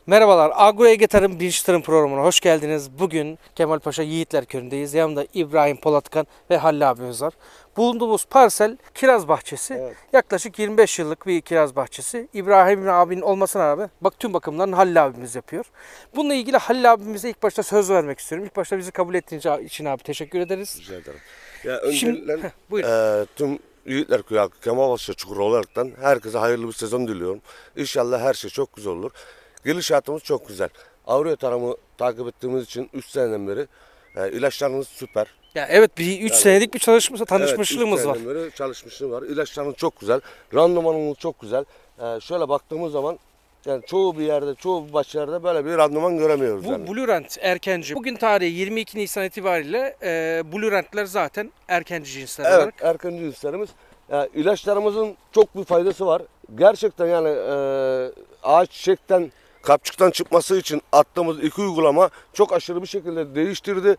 Merhabalar, Agro Ege Tarım Bilinç Tarım programına hoş geldiniz. Bugün Kemalpaşa Yiğitler Köyü'ndeyiz. Yanımda İbrahim Polatkan ve Halil abimiz var. Bulunduğumuz parsel kiraz bahçesi. Evet. Yaklaşık 25 yıllık bir kiraz bahçesi. İbrahim abinin olmasına rağmen tüm bakımlarını Halil abimiz yapıyor. Bununla ilgili Halil abimize ilk başta söz vermek istiyorum. İlk başta bizi kabul ettiğiniz için abi teşekkür ederiz. Rica ederim. Ya öncelikle buyurun. tüm Yiğitler Köyü halkı Kemalpaşa Çukuru olaraktan herkese hayırlı bir sezon diliyorum. İnşallah her şey çok güzel olur. Gelişatımız çok güzel. Avrupa tarımı takip ettiğimiz için 3 seneden beri ilaçlarımız süper. Ya evet, bir 3 senelik bir tanışmışlığımız evet, var. 3 seneden beri çalışmışlığım var. İlaçlarımız çok güzel. Randımanımız çok güzel. Şöyle baktığımız zaman yani çoğu bir yerde, çoğu başlarda böyle bir randıman göremiyoruz. Bu yani. Blue Rent erkenci. Bugün tarihi 22 Nisan itibariyle Blue Rent'ler zaten erkenci cinsler Evet, olarak. erkenci cinslerimiz. İlaçlarımızın çok bir faydası var. Gerçekten yani ağaç çiçekten, kapçıktan çıkması için attığımız 2 uygulama çok aşırı bir şekilde değiştirdi.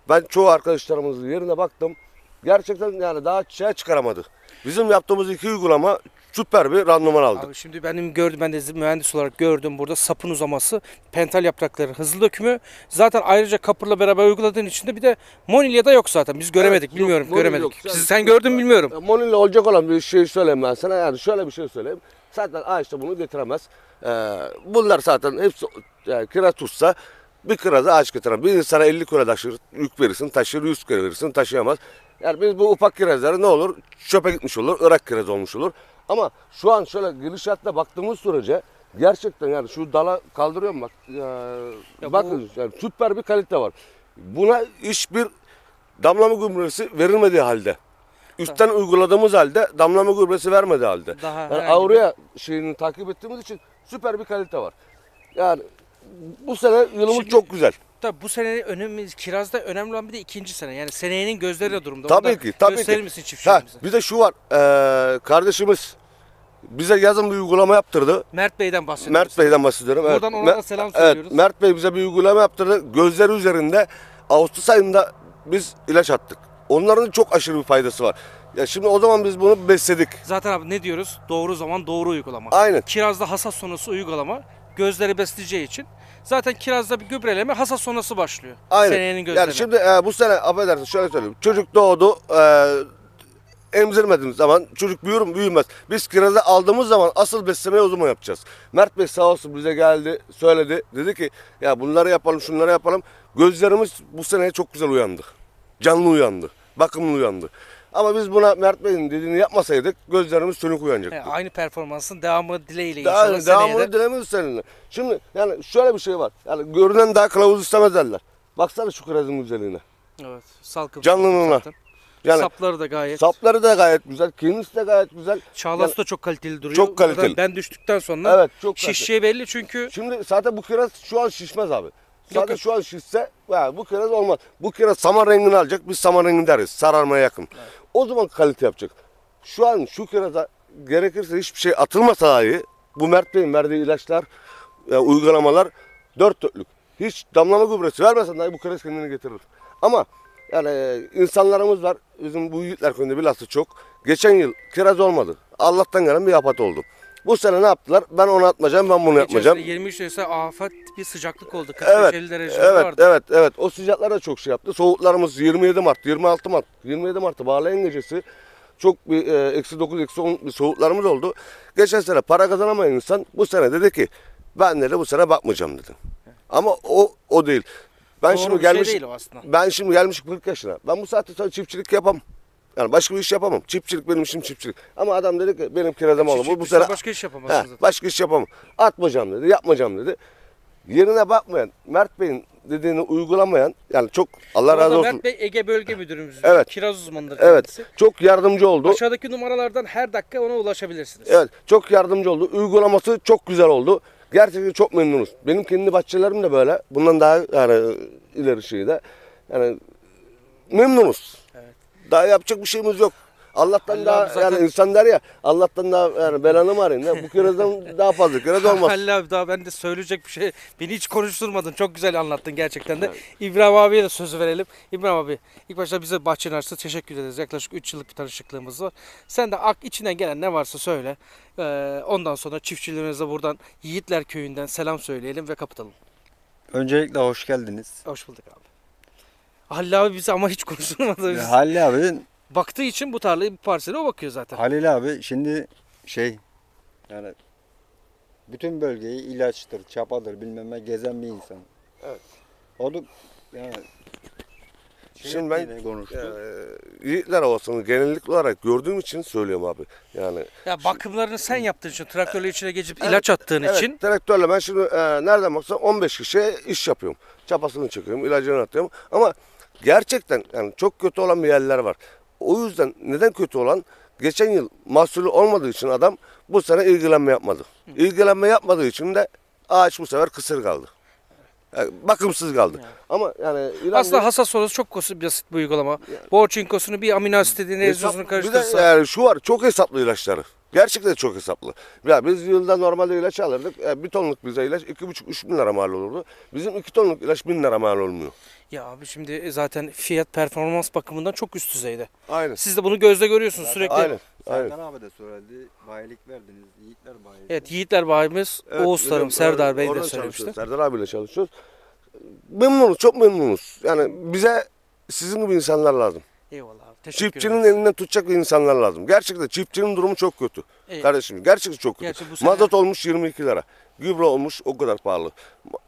Ben çoğu arkadaşlarımızın yerine baktım. Gerçekten yani daha çiçeğe çıkaramadı. Bizim yaptığımız 2 uygulama süper bir randıman aldı. Abi şimdi ben de mühendis olarak gördüm burada sapın uzaması, pental yaprakların hızlı dökümü. Zaten ayrıca kapırla beraber uyguladığın için de bir de Monilya'da yok zaten. Biz göremedik, Evet, bilmiyorum, Monilya göremedik. yok. Sen gördün mü bilmiyorum. Monilya olacak olan bir şey söyleyeyim ben sana. Yani şöyle bir şey söyleyeyim. Zaten ağaç da bunu getiremez. Bunlar zaten hepsi kiraz tutsa bir kiraza ağaç getiremez. Bir insana 50 kilo taşır, yük verirsin, taşır, 100 kilo verirsin, taşıyamaz. Yani biz bu ufak kirazları ne olur? Çöpe gitmiş olur, ırak kiraz olmuş olur. Ama şu an şöyle gidişatla baktığımız sürece gerçekten yani şu dala kaldırıyorum bak. Bakın yani süper bir kalite var. Buna hiçbir damlama gübresi verilmediği halde. Üstten uyguladığımız halde damlama gübresi vermediği halde. Yani Avrupa şeyini takip ettiğimiz için süper bir kalite var. Yani bu sene yılımız çok güzel. Tabii bu sene kirazda önemli olan bir de ikinci sene. Yani seneyenin gözleri de durumda. Tabii ki, tabii gösterir ki. misin çiftçilerimize? Bir de şu var. Kardeşimiz bize yazın bir uygulama yaptırdı. Mert Bey'den bahsediyoruz. Mert Bey'den bahsediyorum. Buradan ona da selam söylüyoruz. Evet, Mert Bey bize bir uygulama yaptırdı. Gözleri üzerinde Ağustos ayında biz ilaç attık. Onların çok aşırı bir faydası var. Ya şimdi o zaman biz bunu besledik. Zaten abi ne diyoruz? Doğru zaman doğru uygulama. Aynen. Kirazda hasat sonrası uygulama gözleri besleyeceği için zaten kirazda bir gübreleme hasat sonrası başlıyor. Aynen. Seneyenin gözleme. Yani şimdi bu sene affedersin şöyle söyleyeyim. Çocuk doğdu. Emzirmediğimiz zaman çocuk büyür mü büyümez. Biz kirazı aldığımız zaman asıl beslemeyi o zaman yapacağız. Mert Bey sağ olsun bize geldi söyledi. Dedi ki ya bunları yapalım şunları yapalım. Gözlerimiz bu sene çok güzel uyandı. Canlı uyandı. Bakımlı uyandı. Ama biz buna Mert Bey'in dediğini yapmasaydık gözlerimiz sönük uyanacaktı. Aynı performansın devamı dileğiyle inşallah devamını dilemiyoruz seninle. Şimdi yani şöyle bir şey var. Yani görünen daha kılavuz istemez derler. Baksana şu kirazın güzelliğine. Evet. Salkım. Canlılığına. Yani sapları da gayet. Sapları da gayet güzel. Kendisi de gayet güzel. Çağlası da çok kaliteli duruyor. Çok kaliteli. Ben düştükten sonra evet, çok şişeceği belli çünkü. Şimdi zaten bu kiraz şu an şişmez abi. Zaten yok. şu an şişse bu kiraz olmaz. Bu kiraz saman rengini alacak. Biz saman rengi deriz. Sararmaya yakın. Evet. O zaman kalite yapacak. Şu an şu kiraza gerekirse hiçbir şey atılmasa dahi bu Mert Bey'in verdiği ilaçlar, uygulamalar 4 dörtlük. Hiç damlama gübresi vermesen dahi bu kiraz kendini getirir. Ama yani insanlarımız var. Bizim bu Yiğitler Köyü'nde bilhassa çok. Geçen yıl kiraz olmadı. Allah'tan gelen bir afet oldu. Bu sene ne yaptılar? Ben onu atmayacağım, ben bunu yapmayacağım. 23 derece afet bir sıcaklık oldu. 45-50 derece vardı. Evet. O sıcaklar da çok şey yaptı. Soğuklarımız 27 Mart, 26 Mart, 27 Mart'ta bağlayan gecesi çok bir -9, -10 bir soğuklarımız oldu. Geçen sene para kazanamayan insan bu sene dedi ki ben de bu sene bakmayacağım dedi. Ama o değil. Ben şimdi gelmişim 40 yaşına. Ben bu saatte sonra çiftçilik yapamam. Yani başka bir iş yapamam. Çiftçilik benim işim çiftçilik. Ama adam dedi ki benim kirazım olur. Bu sene başka iş yapamazsın zaten. Başka iş yapamam. Atmayacağım dedi, yapmayacağım dedi. Yerine bakmayan, Mert Bey'in dediğini uygulamayan yani çok Allah razı olsun. Mert Bey Ege Bölge Müdürümüz. Evet. Kiraz uzmanıdır kendisi. Evet. Çok yardımcı oldu. Aşağıdaki numaralardan her dakika ona ulaşabilirsiniz. Evet. Çok yardımcı oldu. Uygulaması çok güzel oldu. Gerçekten çok memnunuz. Benim kendi bahçelerim de böyle. Bundan daha yani ileri şeyde. Yani memnunuz. Evet. Daha yapacak bir şeyimiz yok. Allah'tan Halil daha abi zaten- yani insan der ya Allah'tan daha yani belanı mı arayın? Bu kirazdan daha fazla kiraz olmaz. Halil abi daha ben de söyleyecek bir şey. Beni hiç konuşturmadın. Çok güzel anlattın gerçekten de. İbrahim abiye de sözü verelim. İbrahim abi ilk başta bize bahçeni açtı. Teşekkür ederiz. Yaklaşık 3 yıllık bir tanışıklığımız var. Sen de içinden gelen ne varsa söyle. Ondan sonra çiftçilerimize buradan Yiğitler Köyü'nden selam söyleyelim ve kapatalım. Öncelikle hoş geldiniz. Hoş bulduk abi. Halil abi bizi ama hiç konuşturmadı. Biz. Halil abi, Baktığı için bu tarlayı, bu parseli o bakıyor zaten. Halil abi şimdi yani bütün bölgeyi ilaçtır, çapadır bilmem ne gezen bir insan. Evet. O da yani Şimdi ben yine konuştu. Yiğitler Ovası'nı genellikle olarak gördüğüm için söylüyorum abi. Yani Ya bakımlarını sen yaptığın için, traktörle içine geçip ilaç attığın evet, için traktörle ben şimdi nereden baksan 15 kişiye iş yapıyorum. Çapasını çekiyorum, ilacını atıyorum. Ama gerçekten yani çok kötü olan bir yerler var. O yüzden neden kötü olan? Geçen yıl mahsulü olmadığı için adam bu sene ilgilenme yapmadı. İlgilenme yapmadığı için de ağaç bu sefer kısır kaldı. Yani bakımsız kaldı. Ama yani aslında hasat sonrası çok basit bir uygulama. Bor çinkosunu bir amino asit dediğin ezyozunu bir de karıştırırsa. yani şu var çok hesaplı ilaçları. Gerçekten çok hesaplı. Ya biz yılda normalde ilaç alırdık. Bir tonluk bize ilaç 2,5-3 bin lira mal olurdu. Bizim 2 tonluk ilaç 1000 lira mal olmuyor. Ya abi şimdi zaten fiyat performans bakımından çok üst düzeyde. Aynen. Siz de bunu gözle görüyorsunuz Zaten sürekli. Aynen. Aynen. Serkan abi de söyledi. Bayilik verdiniz. Yiğitler bayilik. Evet Yiğitler bayimiz Oğuz Tarım bizim Serdar Bey de oradan söylemişti. çalışıyoruz. Serdar abiyle çalışıyoruz. Memnunuz, çok memnunuz. Yani bize sizin gibi insanlar lazım. Eyvallah abi. Teşekkür Çiftçinin ederiz. elinden tutacak insanlar lazım. Gerçekten çiftçinin durumu çok kötü. Evet. Kardeşim gerçekten çok kötü. Gerçi bu sene- Mazot olmuş 22 lira. Gübre olmuş o kadar pahalı.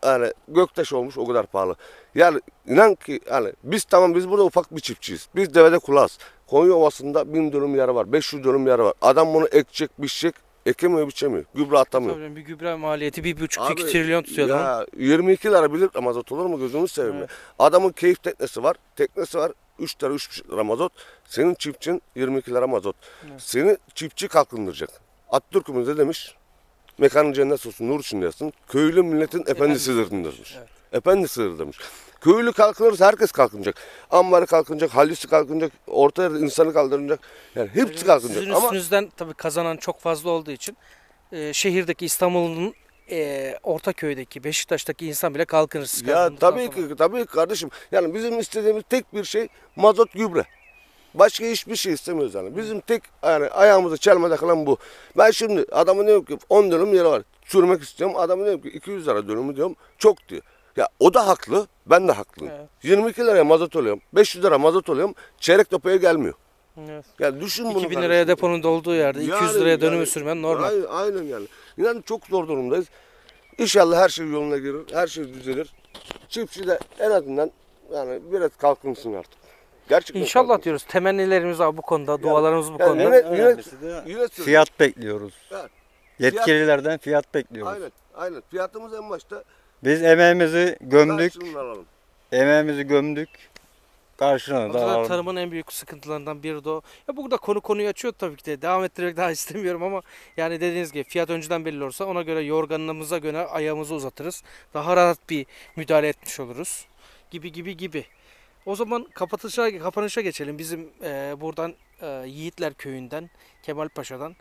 Yani göktaş olmuş o kadar pahalı. Yani inan ki yani biz burada ufak bir çiftçiyiz. Biz devede kulağız. Konya Ovası'nda 1000 dönüm yarı var. 500 dönüm yarı var. Adam bunu ekecek, biçecek. Ekemiyor, biçemiyor. Gübre atamıyor. Tabii bir gübre maliyeti 1,5-2 Abi, trilyon tutuyor adamın. ya 22 lira bir litre mazot olur mu gözünü seveyim ya. Evet. Adamın keyif teknesi var. Teknesi var. 3 lira 3,5 lira mazot. Senin çiftçin 22 lira mazot. Evet. Seni çiftçi kalkındıracak. Atatürk'ümüz de demiş. Mekanın cennet olsun, nur içinde yatsın. Köylü milletin efendisidir demiş. Evet. Efendisidir demiş. Köylü kalkınırsa herkes kalkınacak. Ambarı kalkınacak, halisi kalkınacak, orta yerde insanı kaldıracak. Yani hepsi kalkınacak. Sizin Ama üstünüzden tabii kazanan çok fazla olduğu için şehirdeki İstanbul'un Ortaköy'deki, Beşiktaş'taki insan bile kalkınır siz ya kazandıktan tabii sonra. ki tabii ki kardeşim. Yani bizim istediğimiz tek bir şey mazot gübre. Başka hiçbir şey istemiyoruz yani. Bizim tek yani ayağımızı çelmede kalan bu. Ben şimdi adamın diyorum ki 10 dönüm yeri var. Sürmek istiyorum. Adamın diyorum ki 200 lira dönümü diyorum. Çok diyor. Ya o da haklı. Ben de haklıyım. Evet. 22 liraya mazot alıyorum. 500 lira mazot alıyorum. Çeyrek depoya gelmiyor. Evet. Yani düşün bunu 2000 liraya kardeşim. deponun dolduğu yerde 200 Yani- liraya dönümü yani- sürmen normal. Aynen yani. Yani çok zor durumdayız. İnşallah her şey yoluna girer. Her şey düzelir. Çiftçi de en azından yani biraz kalkınsın artık. Gerçekten İnşallah kalkınsın. diyoruz. Temennilerimiz var bu konuda, dualarımız bu yani konuda. yine- Önemlisi de Yine söylüyorum. fiyat bekliyoruz. Evet. Yetkililerden fiyat bekliyoruz. Aynen. Fiyatımız en başta. Biz emeğimizi gömdük. Karşılığını alalım. Emeğimizi gömdük. Karşılığını da Aslında alalım. tarımın en büyük sıkıntılarından biri de o. Ya burada konuyu açıyor tabii ki de. Devam ettirmek daha istemiyorum ama yani dediğiniz gibi fiyat önceden belli olursa ona göre yorganımıza göre ayağımızı uzatırız. Daha rahat bir müdahale etmiş oluruz. Gibi. O zaman kapanışa geçelim. Bizim buradan Yiğitler Köyü'nden, Kemal Paşa'dan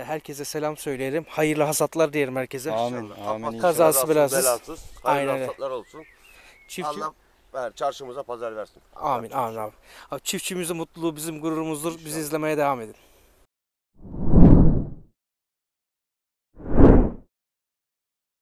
herkese selam söyleyelim. Hayırlı hasatlar diyelim herkese. Amin. İnşallah. Amin. Kapat- Kazası Kazasız, belasız. belasız. Aynen Hayırlı öyle. hasatlar olsun. Çiftçi... Allah çarşımıza pazar versin. Amin abi. Çiftçimizin mutluluğu bizim gururumuzdur. Bizi izlemeye devam edin.